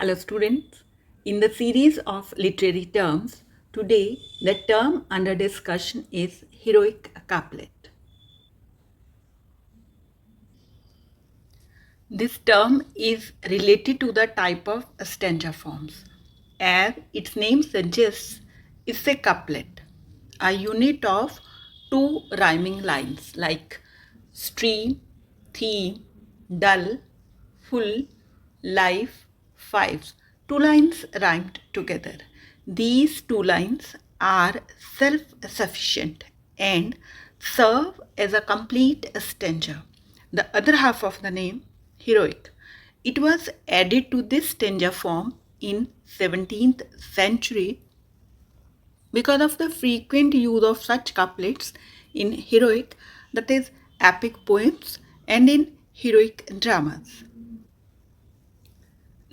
Hello students, in the series of literary terms, today the term under discussion is heroic couplet. This term is related to the type of stanza forms. As its name suggests, it's a couplet, a unit of two rhyming lines like stream, theme, dull, full, life, fives. Two lines rhymed together. These two lines are self-sufficient and serve as a complete stanza. The other half of the name, heroic, it was added to this stanza form in 17th century because of the frequent use of such couplets in heroic, that is epic poems, and in heroic dramas.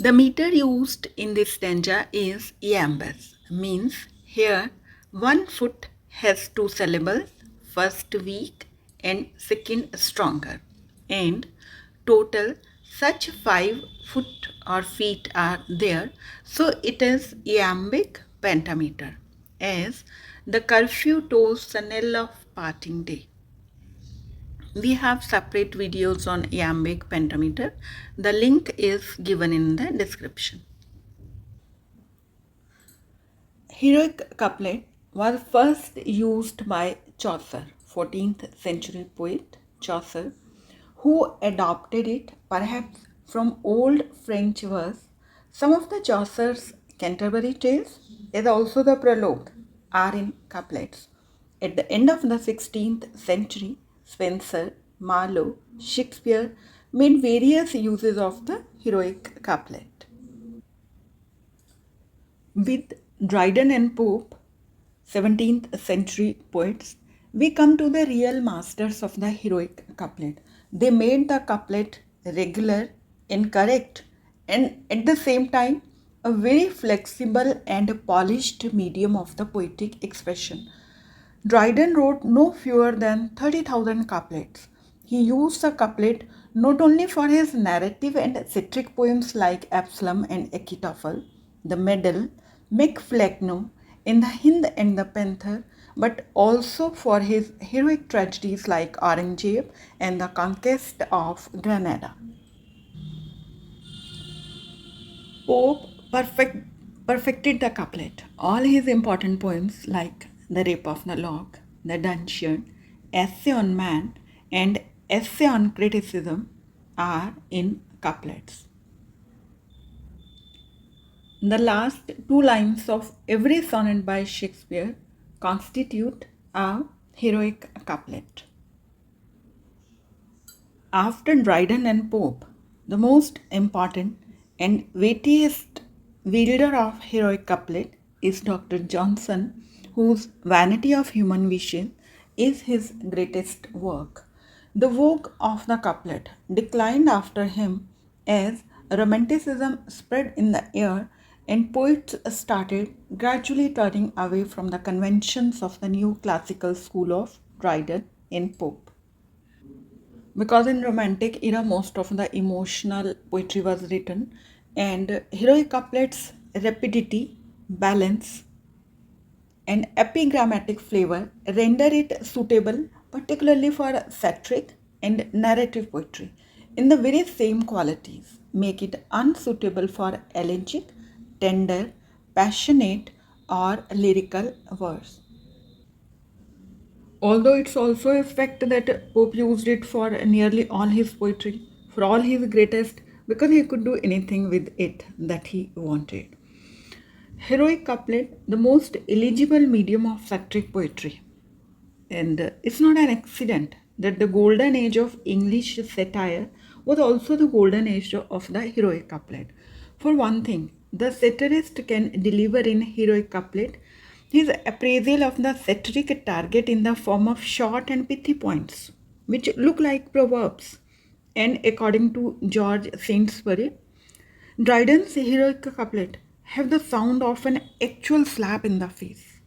The meter used in this stanza is iambus, means here one foot has two syllables, first weak and second stronger, and total such 5 foot or feet are there, so it is iambic pentameter, as the curfew tolls the knell of parting day. We have separate videos on iambic pentameter. The link is given in the description. Heroic couplet was first used by Chaucer, 14th century poet Chaucer, who adopted it perhaps from old French verse. Some of the Chaucer's Canterbury Tales, as also the prologue, are in couplets. At the end of the 16th century, Spenser, Marlowe, Shakespeare made various uses of the heroic couplet. With Dryden and Pope, 17th century poets, we come to the real masters of the heroic couplet. They made the couplet regular and correct, and at the same time a very flexible and polished medium of the poetic expression. Dryden wrote no fewer than 30,000 couplets. He used the couplet not only for his narrative and satiric poems like Absalom and Achitophel, the Medal, Macflegno, in the Hind and the Panther, but also for his heroic tragedies like Aurangzeb and the Conquest of Granada. Pope perfected the couplet. All his important poems like The Rape of the Lock, The Dungeon, Essay on Man, and Essay on Criticism are in couplets. The last two lines of every sonnet by Shakespeare constitute a heroic couplet. After Dryden and Pope, the most important and weightiest wielder of heroic couplet is Dr. Johnson, whose Vanity of Human Wishes is his greatest work. The vogue of the couplet declined after him as Romanticism spread in the air and poets started gradually turning away from the conventions of the new classical school of Dryden and Pope. Because in romantic era most of the emotional poetry was written, and heroic couplets rapidity, balance, and epigrammatic flavor render it suitable particularly for satiric and narrative poetry, in the very same qualities make it unsuitable for elegiac, tender, passionate, or lyrical verse. Although it's also a fact that Pope used it for nearly all his poetry, for all his greatest, because he could do anything with it that he wanted. Heroic couplet, the most eligible medium of satiric poetry. And it's not an accident that the golden age of English satire was also the golden age of the heroic couplet. For one thing, the satirist can deliver in heroic couplet his appraisal of the satiric target in the form of short and pithy points, which look like proverbs. And according to George Saintsbury, Dryden's heroic couplet have the sound of an actual slap in the face.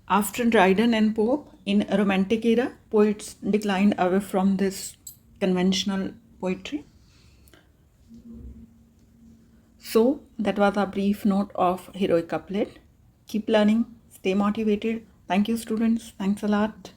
After Dryden and Pope, in Romantic era, poets declined away from this conventional poetry. So that was a brief note of heroic couplet. Keep learning, stay motivated. Thank you, students. Thanks a lot.